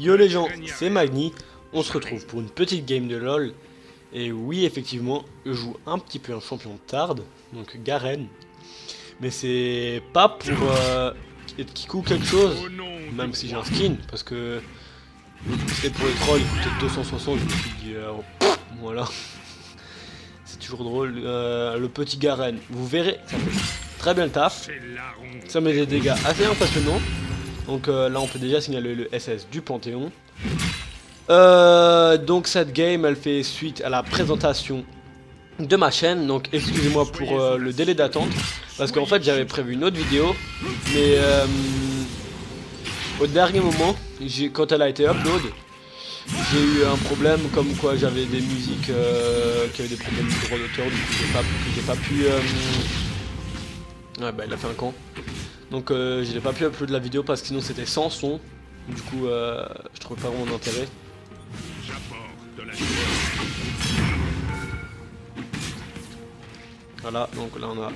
Yo les gens, c'est Magni, on se retrouve pour une petite game de LoL. Et oui, effectivement, je joue un petit peu un champion de Tard, donc Garen. Mais c'est pas pour être kikou quelque chose, même si j'ai un skin, parce que c'est pour les trolls, il coûtait 260, je me suis dit, voilà. C'est toujours drôle, le petit Garen, vous verrez, ça fait très bien le taf. Ça met des dégâts assez impressionnants. Donc là on peut déjà signaler le SS du Panthéon. Donc cette game elle fait suite à la présentation de ma chaîne. Donc excusez-moi pour le délai d'attente. Parce qu'en fait j'avais prévu une autre vidéo. Mais au dernier moment, quand elle a été upload, j'ai eu un problème comme quoi j'avais des musiques qui avaient des problèmes de droit d'auteur. Du coup j'ai pas pu... Ouais bah il a fait un camp. Donc je n'ai pas pu upload la vidéo parce que sinon c'était sans son. Du coup je trouvais pas vraiment d'intérêt. Voilà, donc là on a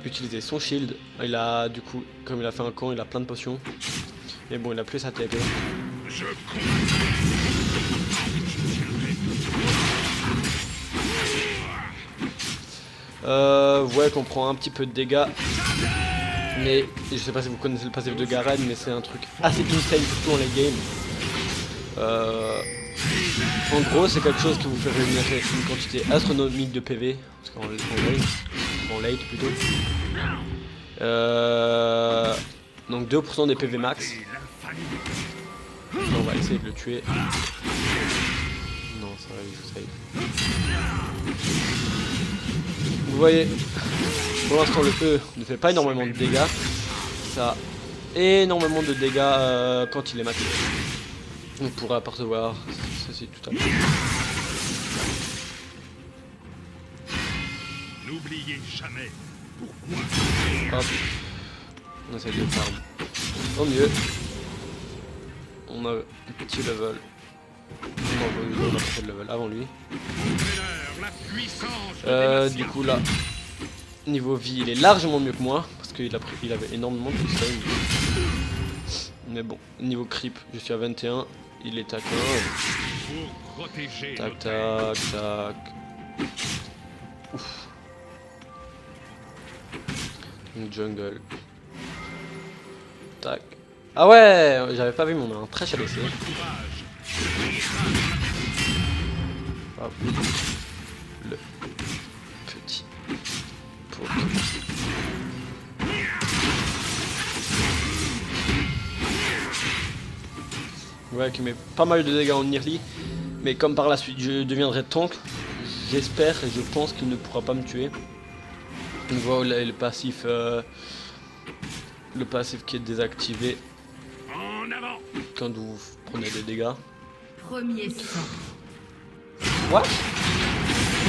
utilisé son shield. Il a du coup, comme il a fait un camp, il a plein de potions. Mais bon, il a plus sa TP. Vous voyez qu'on prend un petit peu de dégâts. Mais je sais pas si vous connaissez le passif de Garen, mais c'est un truc assez insane, surtout en late game. En gros, c'est quelque chose qui vous fait rémunérer une quantité astronomique de PV, parce qu'en late plutôt. Donc 2% des PV max. On va essayer de le tuer. Non, ça va, il joue safe. Vous voyez, pour l'instant le E ne fait pas énormément de dégâts. Ça a énormément de dégâts quand il est max. On pourrait apercevoir ceci tout à l'heure. N'oubliez jamais pourquoi. Hop. On essaie de farm. Au mieux. On a un petit level. On a fait le level avant lui. Du coup là, niveau vie, il est largement mieux que moi. Parce qu'il avait énormément de stun. Mais bon, niveau creep, je suis à 21. Il est à 15. Tac, tac, tac. Ouf. Une jungle. Tac. Ah ouais, j'avais pas vu mon main. Très chassé. Hop. Le petit pot. Ouais, qui met pas mal de dégâts en early. Mais comme par la suite je deviendrai tank, j'espère et je pense qu'il ne pourra pas me tuer. On voit là, le passif qui est désactivé quand vous prenez des dégâts. Premier sang. What?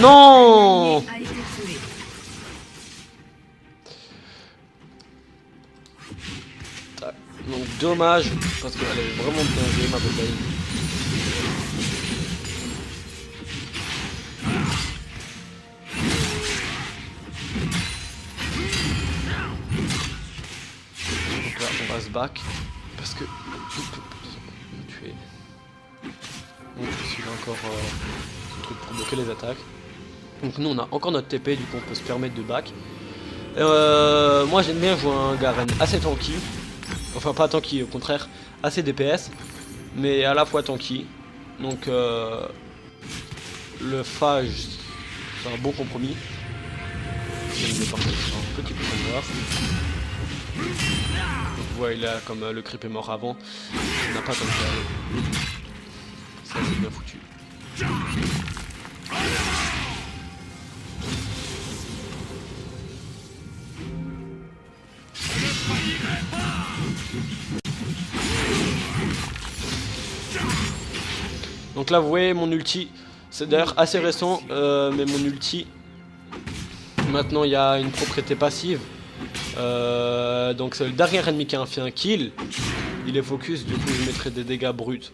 Non! A été tué. Donc dommage, parce qu'elle avait vraiment bien joué ma bataille. Donc là on va se back, parce que on peut tuer. Donc il a encore ce truc pour bloquer les attaques. Donc nous on a encore notre TP, du coup on peut se permettre de back. Moi j'aime bien jouer un Garen assez tanky. Enfin pas tanky, au contraire, assez DPS, mais à la fois tanky. Donc le phage, c'est un bon compromis. Je vais partir sur un petit peu de noir. Donc vous voyez là, comme le creep est mort avant, on n'a pas comme ça. Ça c'est bien foutu. Donc là vous voyez mon ulti, c'est d'ailleurs assez récent, mais mon ulti, maintenant il y a une propriété passive. Donc c'est le dernier ennemi qui a fait un kill, il est focus, du coup je mettrai des dégâts bruts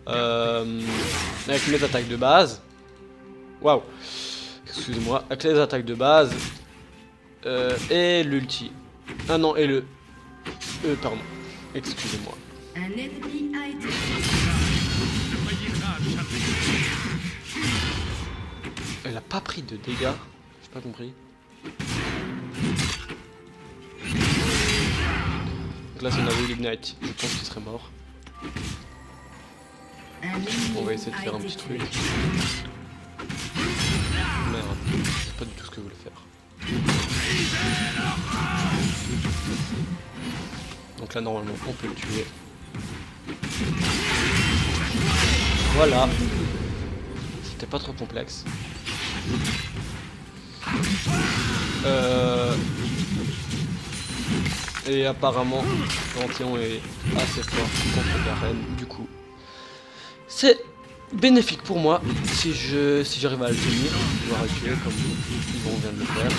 avec mes attaques de base. Waouh, excusez-moi, avec les attaques de base et l'ulti. Ah non, et le... pardon, excusez-moi. Un ennemi a été Ne faillira jamais. Elle a pas pris de dégâts. J'ai pas compris. Donc là, si on avait eu l'Ignite, je pense qu'il serait mort. un ennemi On va essayer de faire un a petit été truc. tué. Merde, c'est pas du tout ce que je voulais faire. Donc là, normalement, on peut le tuer. Voilà. C'était pas trop complexe. Et apparemment, Panthéon est assez fort contre Garen. Du coup, c'est bénéfique pour moi si j'arrive à le tenir, voire à le tuer comme on vient de le faire.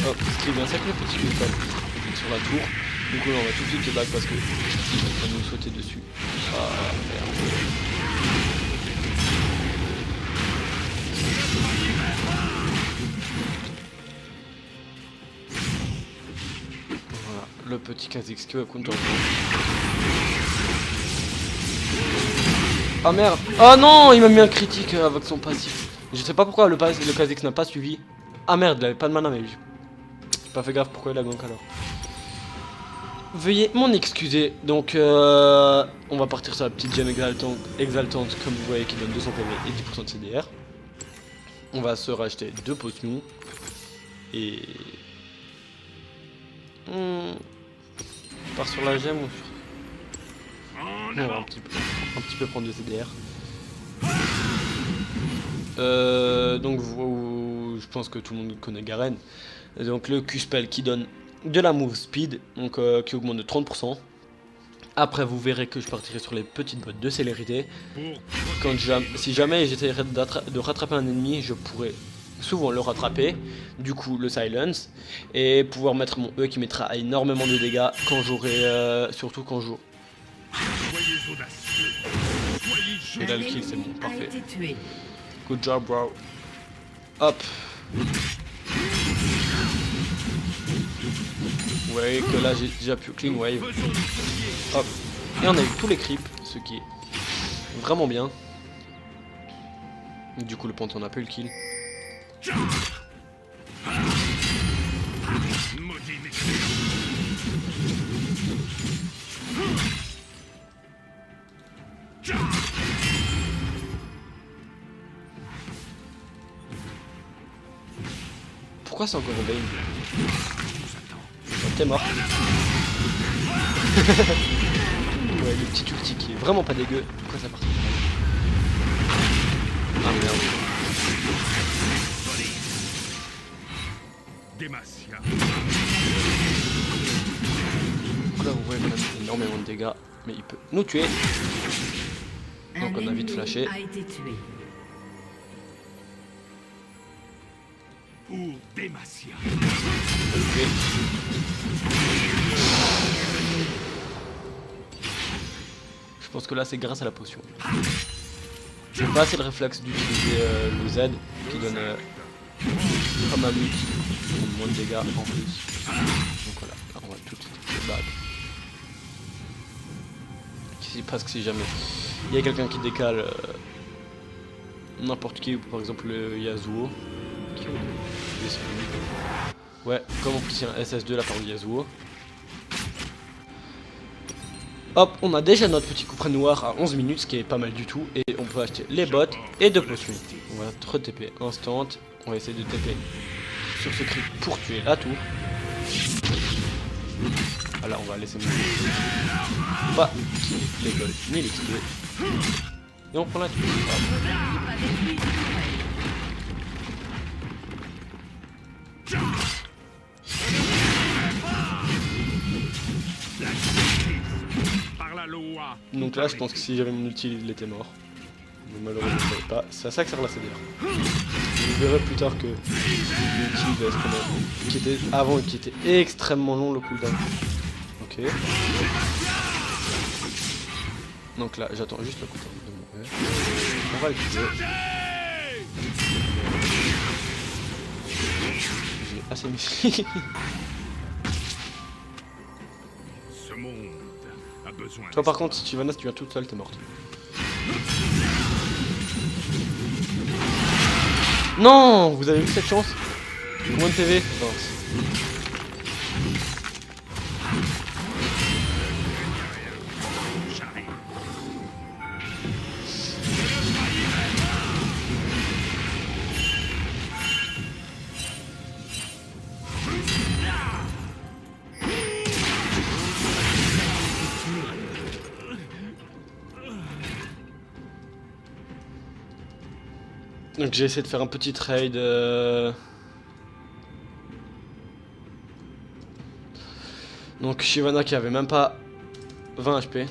Hop, ce qui est bien, c'est que le petit cristal sur la tour. Du coup, là, on va tout de suite le back parce que il va nous sauter dessus. Ah merde. Voilà, le petit Kha'Zix qui va counter. Ah merde. Ah non, il m'a mis un critique avec son passif. Je sais pas pourquoi le Kha'Zix n'a pas suivi. Ah merde, il avait pas de mana mais j'ai pas fait gaffe pourquoi il a gank alors. Veuillez m'en excuser. Donc on va partir sur la petite gemme exaltante comme vous voyez qui donne 200 PV et 10% de CDR. On va se racheter 2 potions. Et... On part sur la gemme ou sur... En On va avant. un petit peu prendre de CDR. Donc je pense que tout le monde connaît Garen. Donc le Q-Spell qui donne de la move speed, donc qui augmente de 30%. Après vous verrez que je partirai sur les petites bottes de célérité. Si jamais j'essaierais de rattraper un ennemi, je pourrais souvent le rattraper, du coup le silence, et pouvoir mettre mon E qui mettra énormément de dégâts quand j'aurai, surtout quand je... Soyez audacieux. Soyez Et là Un le kill c'est ennemi bon, a parfait. été tué. Good job bro. Hop. Vous voyez que là j'ai déjà pu clean wave. Hop. Et on a eu tous les creeps, ce qui est vraiment bien. Du coup le Panthéon n'a pas eu le kill. Maudit méchant. Pourquoi c'est encore Vayne? T'es mort. Ouais, le petit ulti qui est vraiment pas dégueu. Pourquoi ça part? Ah merde. Demacia. Donc là vous voyez qu'on a mis énormément de dégâts. Mais il peut nous tuer. Donc on a vite flashé. A été tué. Pour Demacia. Ok. Je pense que là c'est grâce à la potion. J'ai pas assez le réflexe d'utiliser le Z qui donne pas mal ult, moins de dégâts en plus. Donc voilà, là, on va tout de suite le back. Parce que si jamais il y a quelqu'un qui décale n'importe qui, par exemple le Yasuo. Ouais, comme en plus il y a un SS2 là par le Yasuo. Hop, on a déjà notre petit couperet noir à 11 minutes, ce qui est pas mal du tout. Et on peut acheter les bottes et 2 potions. On va re-TP instant. On va essayer de TP sur ce creep pour tuer la tour. Voilà, on va laisser mourir. Pas les golds ni les XP. Et on prend la tour. Par la loi. Donc là, je pense que si j'avais mon ulti, il était mort. Mais malheureusement, je savais pas. C'est à ça que sert la CDR. Vous verrez plus tard que l'ulti qui était avant et qui était extrêmement long le cooldown. Ok. Donc là, j'attends juste le cooldown de mon E. On va le tuer. J'ai assez mis. a besoin. Toi par contre, si tu vas toute seule, t'es morte. Non, vous avez vu cette chance? Moins de TV. Mince. J'arrive. Donc j'ai essayé de faire un petit trade. Donc Shyvana qui avait même pas 20 HP.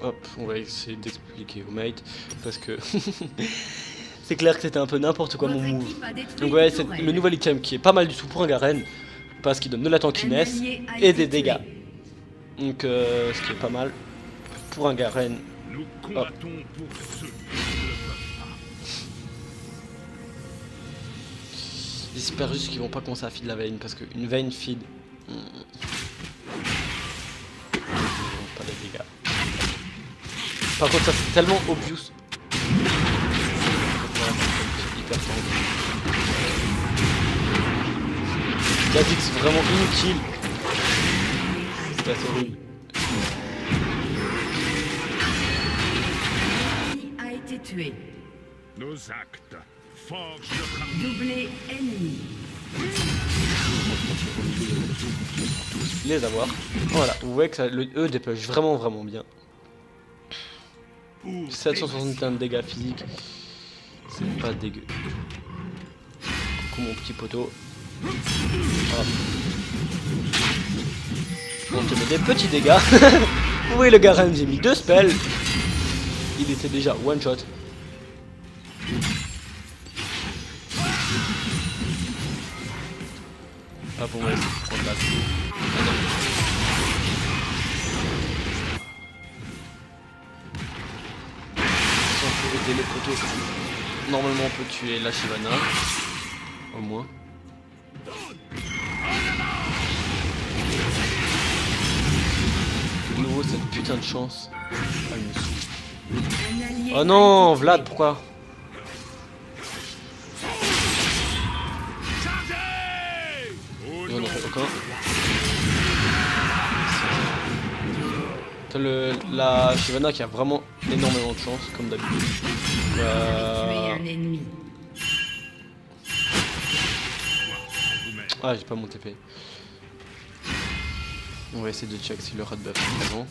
Hop, on va essayer d'expliquer au mate parce que c'est clair que c'était un peu n'importe quoi mon Votre move. équipe a détruit Donc ouais, une c'est tourelle. le nouvel item qui est pas mal du tout pour un Garen parce qu'il donne de la Un tankiness allié a et été des dégâts. tué. Donc ce qui est pas mal pour un Garen. Nous combattons pour ceux qui ne le peuvent pas. J'espère juste qu'ils vont pas commencer à feed la veine parce qu'une veine feed. Pas de dégâts. Par contre, ça c'est tellement obvious. Hyper fort. Kha'Zix c'est vraiment inutile. C'est assez horrible. Ennemi a été tué. Nos actes forgent notre avenir. Doublé ennemi. Les avoir. Voilà, vous voyez que ça, le E dépêche vraiment bien. 761 de dégâts physiques. C'est pas dégueu. Coucou mon petit poteau. Hop. On te met des petits dégâts. Oui le Garen, j'ai mis 2 spells. Il était déjà one shot. Ah bon, ouais, c'est prendre la Si on peut aider les poteaux, normalement on peut tuer la Shyvana. Au moins. De nouveau cette putain de chance. Ah, il me saoule. Un allié Oh a non, été tué. Vlad, pourquoi? Chargez! Au J'en nom ai fait aucun. T'as la Shyvana qui a vraiment énormément de chance, comme d'habitude. Tué un ennemi. vous-même. Ah, j'ai pas mon TP. On va essayer de check si le red buff est présent.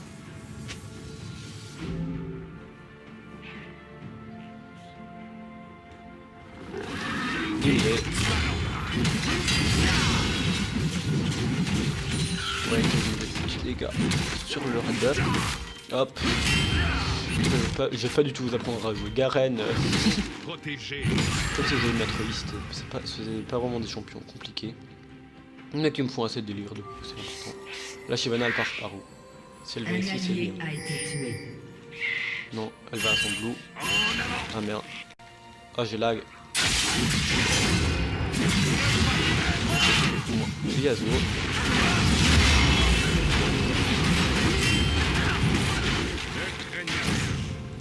Il est. Ouais, j'ai des petits dégâts sur le red buff. Hop. Je vais pas du tout vous apprendre à jouer Garen. Protégez. Peut-être que je vais le mettre liste. C'est pas vraiment des champions compliqués. Il y en a qui me font assez de délire de coup, c'est important. La Shyvana elle part par où? Si elle Un vient ici, c'est allié bien. a été tué. Non, elle va à son blue. Ah merde. Ah j'ai lag. J'ai Yasuo.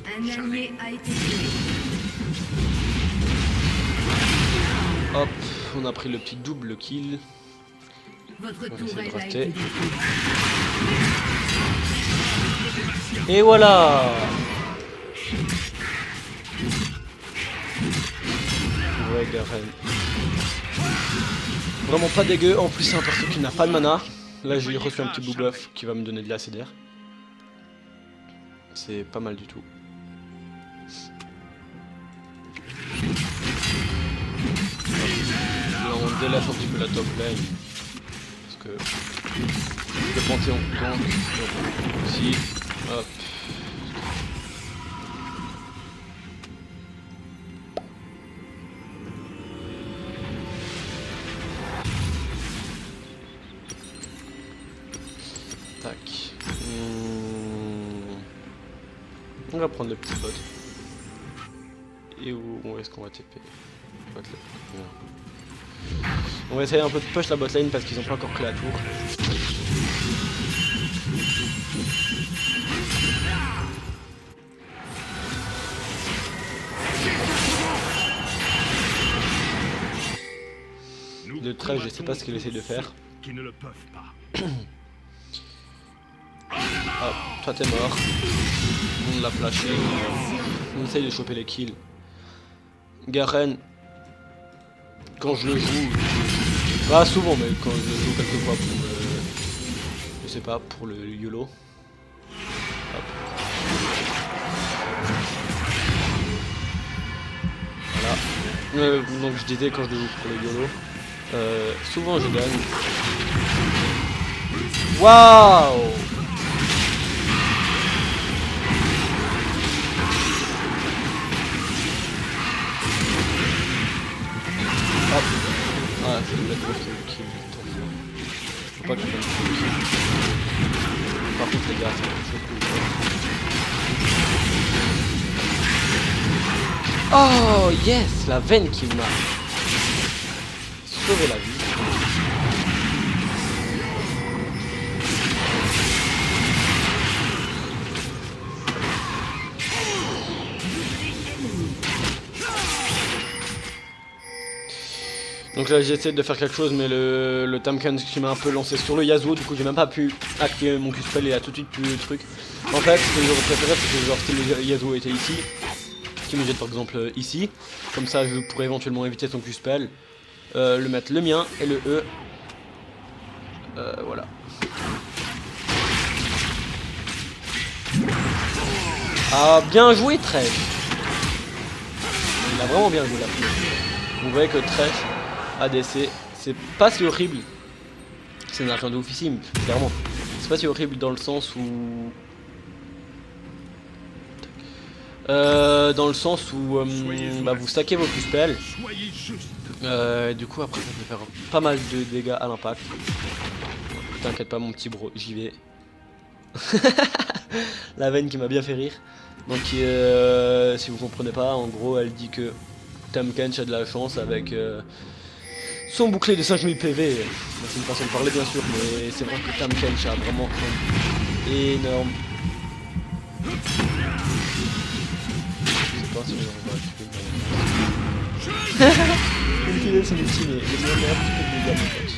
Un allié a été tué. Hop, on a pris le petit double kill. Votre va essayer de tourelle a rester. été détruite. Et voilà. Ouais Garen. Vraiment pas dégueu, en plus c'est un perso qui n'a pas de mana. Là j'ai reçu un petit blue buff qui va me donner de la CDR. C'est pas mal du tout. Là on délaisse un petit peu la top lane. Parce que le Panthéon tank. Ici. Hop. Tac. On va prendre le petit bot. Et où est-ce qu'on va TP? Bot lane. On va essayer un peu de push la bot lane parce qu'ils ont pas encore pris la tour. 13, je sais pas ce qu'il essaie de faire. Qui ne le peuvent pas. Ah, toi t'es mort. On l'a flashé. On essaye de choper les kills. Garen, quand je le joue, pas souvent, mais quand je le joue quelques fois pour je sais pas, pour le YOLO. Hop. Voilà. Donc je disais quand je le joue pour le YOLO. Souvent je gagne. Waouh! Hop. Ah, c'est le mec qui kill. Faut pas que je me kill. Par contre les gars, c'est quelque chose que oh yes, la veine qui m'a sauvé la vie. Donc là j'essaie de faire quelque chose mais le Tamken qui m'a un peu lancé sur le Yasuo, du coup j'ai même pas pu activer mon Q-spell et il a tout de suite pu le truc. En fait ce que j'aurais préféré c'est que genre si le Yasuo était ici, qui me jette par exemple ici, comme ça je pourrais éventuellement éviter son Q-spell, le mettre le mien et le E. Voilà. Ah bien joué Thresh. Il a vraiment bien joué là. Vous voyez que Thresh ADC, c'est pas si horrible. C'est un rien de oufissime, clairement. C'est pas si horrible dans le sens où... bah, vous stackez vos Q-spells. Du coup après ça peut faire pas mal de dégâts à l'impact. T'inquiète pas mon petit bro, j'y vais. La veine qui m'a bien fait rire. Donc si vous comprenez pas, en gros elle dit que Tamkench a de la chance avec son bouclier de 5000 PV. C'est une façon de parler bien sûr, mais c'est vrai que Tamkench a vraiment énorme. Je sais pas si on va récupérer son outil, mais il y a un petit peu de dégâts mon pote.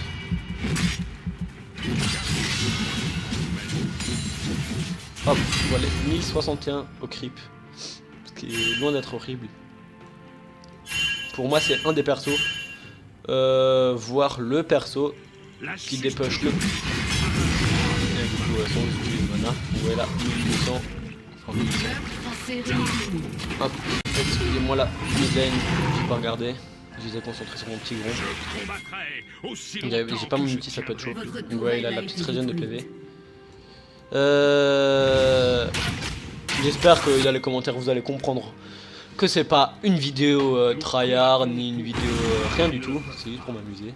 Hop, voilà, 1061 au creep. Ce qui est loin d'être horrible. Pour moi c'est un des persos, voire le perso qui dépush le... Et du coup sans utiliser le mana, vous voyez là, 1200. Enfin 1200. Hop, excusez-moi là, midlane, j'ai pas regardé. J'étais concentré sur mon petit gros. J'ai pas mon ulti, ça peut être chaud. Donc ouais, il a la petite régène de PV. J'espère que dans les commentaires vous allez comprendre que c'est pas une vidéo tryhard ni une vidéo rien du tout, c'est juste pour m'amuser.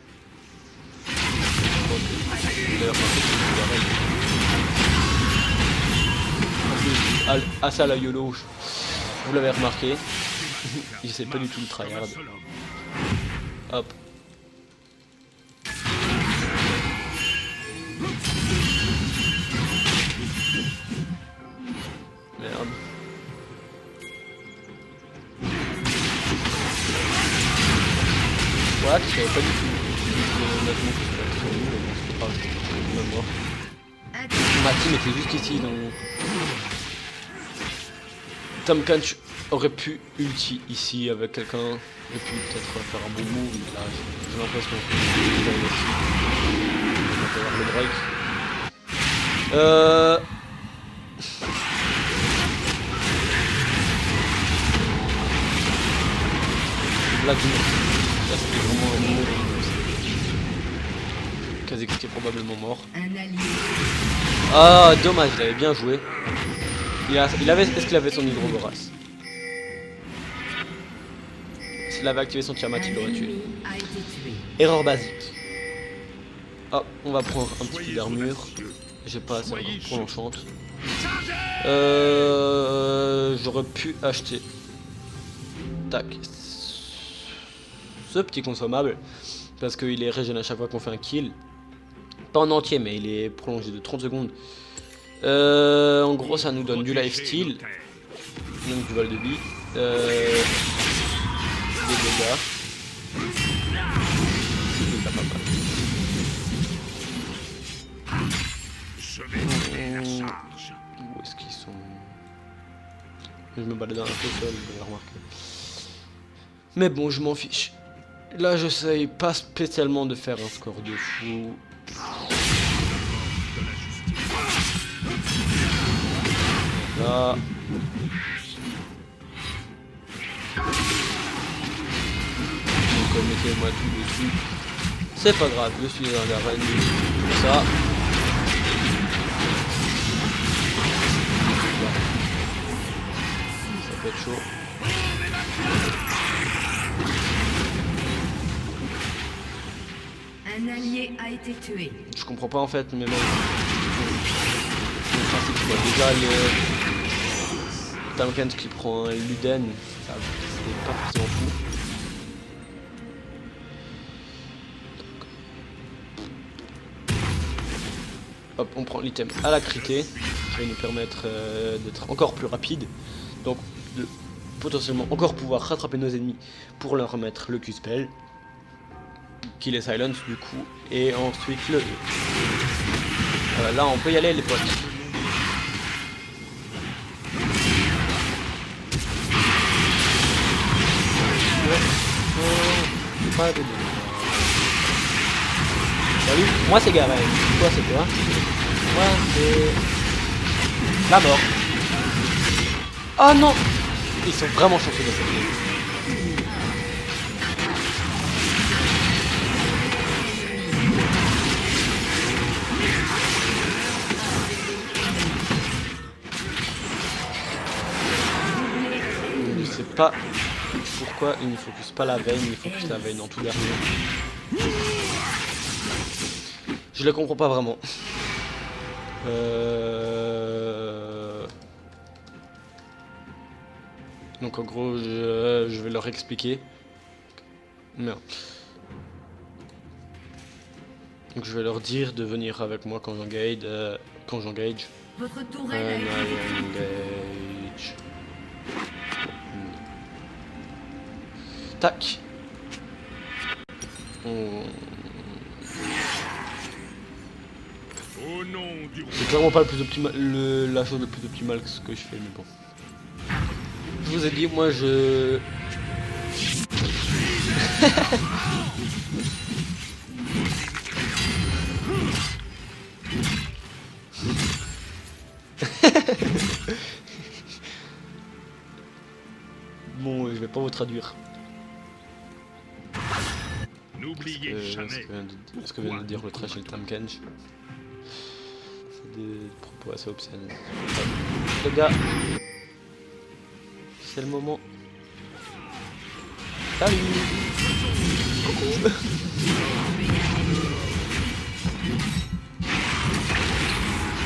Assez à la YOLO, vous l'avez remarqué, j'essaie pas du tout de tryhard. Hop. Merde. What? Je savais pas du tout. Ma team était juste ici donc. Tamkench aurait pu ulti ici avec quelqu'un. Aurait pu peut-être faire un bon move, mais là j'ai l'impression que on va avoir le break. Là c'était vraiment un move. Kha'Zix qui est probablement mort. Ah dommage, il avait bien joué. Est-ce qu'il avait son hydroboras? S'il avait activé son Tiamat, il l'aurait tué. Erreur basique. Ah, on va prendre un petit peu d'armure. J'ai pas assez pour l'enchante. J'aurais pu acheter. Tac. Ce petit consommable. Parce qu'il est régène à chaque fois qu'on fait un kill. Pas en entier, mais il est prolongé de 30 secondes. En gros, ça nous donne du lifesteal. Donc du val de vie. Des dégâts. C'est pas mal. Ensevelissez la charge. Où est-ce qu'ils sont? Je me balade un peu seul, vous l'avez remarqué. Mais bon, je m'en fiche. Là, j'essaye pas spécialement de faire un score de fou. Là. Donc, mettez-moi tout dessus. C'est pas grave, je suis un Garen. Comme ça. Ça peut être chaud. Un allié a été tué. Je comprends pas en fait, mais bon. Le principe quoi. Déjà le Tamkens qui prend un Luden, ça c'est pas forcément fou. Hop, on prend l'item à la critée, qui va nous permettre d'être encore plus rapide. Donc de potentiellement encore pouvoir rattraper nos ennemis pour leur remettre le Q-spell. Qui les silence du coup, et ensuite le là on peut y aller les potes. Pas de... Salut, moi c'est Garen, toi c'est toi. Moi c'est... la mort. Oh non. Ils sont vraiment chanceux de cette game. Je sais pas pourquoi il ne focus pas la veine, il focus la veine en tout dernier. Je le comprends pas vraiment. Donc en gros je vais leur expliquer. Merde. Donc je vais leur dire de venir avec moi quand j'engage. Votre tourelle a été détruite. Engage. Tac. Au nom du C'est clairement pas le plus optimal, la chose la plus optimale que ce que je fais, mais bon. Je vous ai dit, moi je... Bon, je vais pas vous traduire. N'oubliez jamais. Ce que vient de dire le trash et le Tamkench. C'est des propos assez obscènes. Les gars, c'est le moment. Salut. Coucou.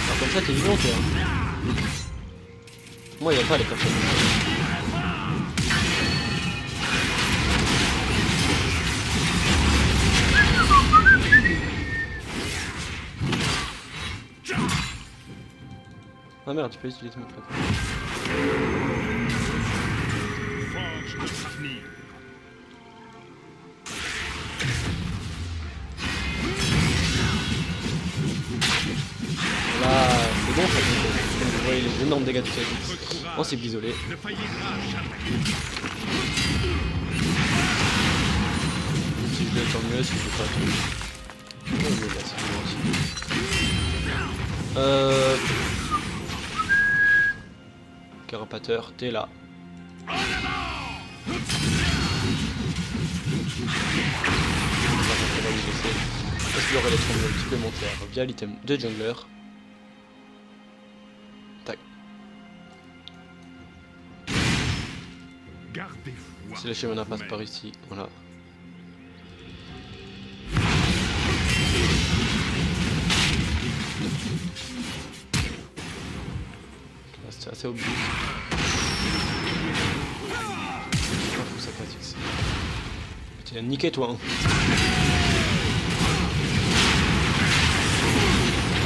Alors comme ça t'es vivant toi. Moi y a pas les personnes. Ah merde, tu peux utiliser mon plaque. Forge notre avenir. Là, c'est bon ça. Comme vous voyez les énormes dégâts du Kha'Zix. On s'est isolé. Ne faillira jamais. Si je l'ai tant mieux, si je peux pas tout. Oh, mais là, c'est gentil. Carapateur, t'es là. On va les laisser explorer les tremblements supplémentaires via l'item de jungler. Tac. Gardez-vous. Si la Shimona passe par ici, voilà. C'est assez obvious. Où ça passe ici. Tiens, niqué toi. Hein.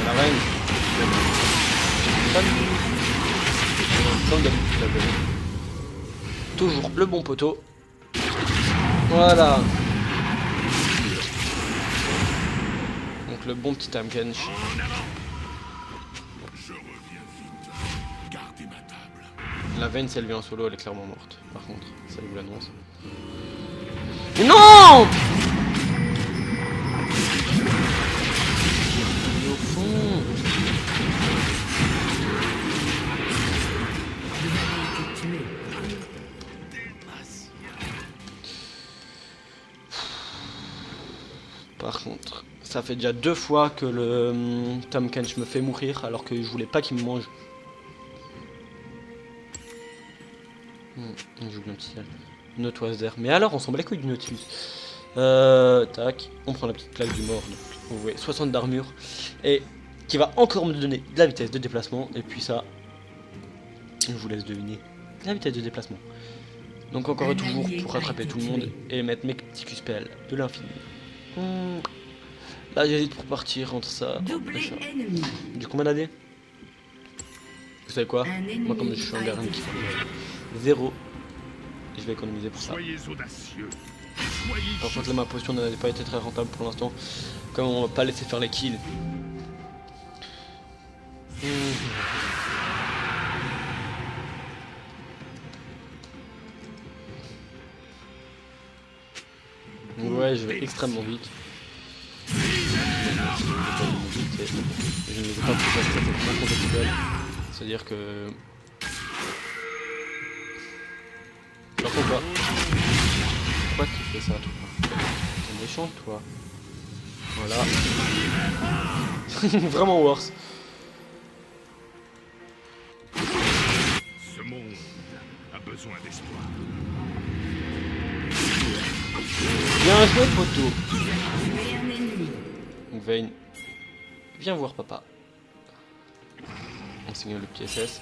La reine. Comme d'habitude. Toujours le bon poteau. Voilà. Donc le bon petit Tamkench. La Vayne, si elle vient en solo, elle est clairement morte. Par contre, ça je vous l'annonce. Mais non! Et au fond. Par contre, ça fait déjà 2 fois que le Tahm Kench me fait mourir alors que je voulais pas qu'il me mange. J'ai oublié un petit signal. Notoise Mais alors, on s'en bat les couilles du Nautilus. Tac, on prend la petite claque du mort. Donc, vous voyez, 60 d'armure. Et qui va encore me donner de la vitesse de déplacement. Et puis ça, je vous laisse deviner. La vitesse de déplacement. Donc encore et toujours pour rattraper tout le monde et mettre mes petits QSPL de l'infini. Là j'hésite pour partir entre ça et ça. Du combien d'AD? Vous savez quoi? Moi comme je suis un Garen qui fait 0, je vais économiser pour ça. Par contre là ma potion n'a pas été très rentable pour l'instant. Comme on va pas laisser faire les kills. Ouais, je vais extrêmement vite. Je ne les ai pas poussés à cette compétition. C'est-à-dire que... Alors pourquoi tu fais ça, toi? T'es méchant, toi. Voilà. Vraiment worse. Ce monde a besoin d'espoir. Bien joué, poteau. Donc Vayne, viens voir papa. On signe le petit SS.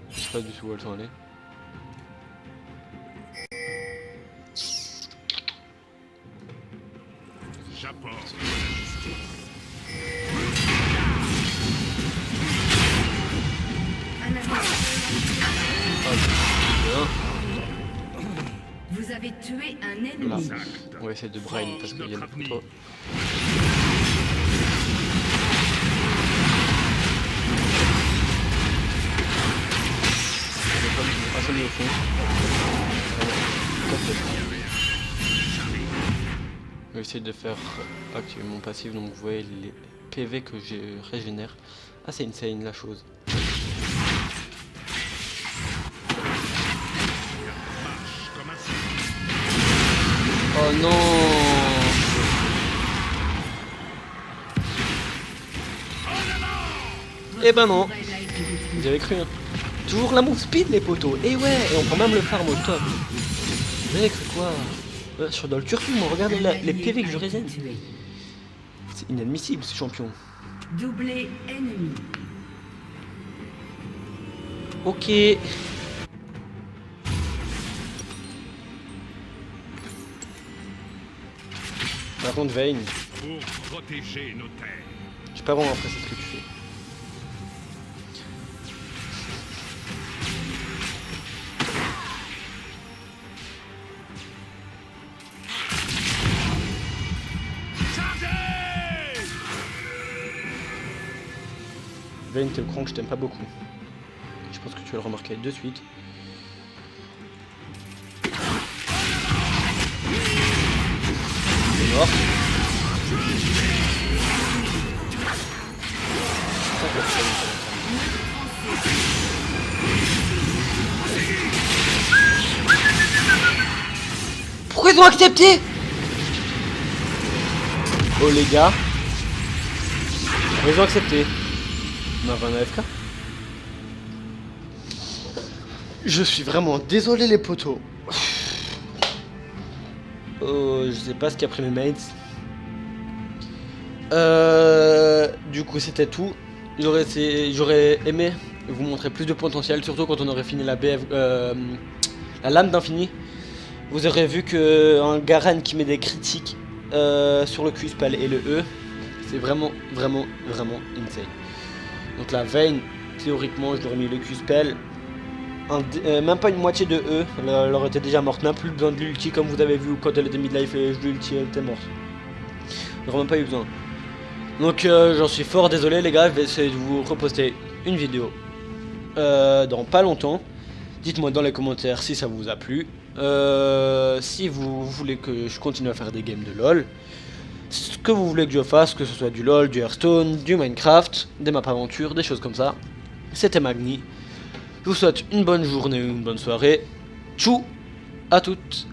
Je sais pas du tout où elles sont allées. J'apporte. Vous avez tué un ennemi. Là, on va essayer de brain parce qu'il y a beaucoup trop. Au fond. Je vais essayer de faire activer mon passif, donc vous voyez les PV que je régénère. Ah, c'est insane la chose. Oh non! Eh ben non! Vous avez cru, hein? Toujours la move speed les potos, et ouais, et on prend même le farm au top. Mec, c'est quoi? Je suis dans le turfu, moi, regardez les PV que je régène. C'est inadmissible ce champion. Doublé ennemi. Ok. Par contre, Vayne, Pour protéger nos terres. je suis pas vraiment apprécié ce que tu fais. Vayne, t'es le cran que je t'aime pas beaucoup. Je pense que tu vas le remarquer de suite. Il est mort. Pourquoi ils ont accepté? Oh les gars. Ils ont accepté. On a un AFK. Je suis vraiment désolé les potos. Oh, je sais pas ce qu'a pris mes mates. Du coup c'était tout. J'aurais aimé vous montrer plus de potentiel, surtout quand on aurait fini la BF, la lame d'infini. Vous aurez vu que un Garen qui met des critiques sur le Q-spell et le E, c'est vraiment insane. Donc la Vayne, théoriquement je l'aurais mis le Q-spell, même pas une moitié de E, elle aurait été déjà morte, même plus besoin de l'ulti comme vous avez vu quand elle était midlife et je l'ulti elle était morte. J'aurais même pas eu besoin. Donc j'en suis fort désolé les gars, je vais essayer de vous reposter une vidéo dans pas longtemps. Dites-moi dans les commentaires si ça vous a plu. Si vous voulez que je continue à faire des games de LoL. Ce que vous voulez que je fasse, que ce soit du LoL, du Hearthstone, du Minecraft, des maps aventures, des choses comme ça. C'était Magni. Je vous souhaite une bonne journée ou une bonne soirée. Tchou à toutes.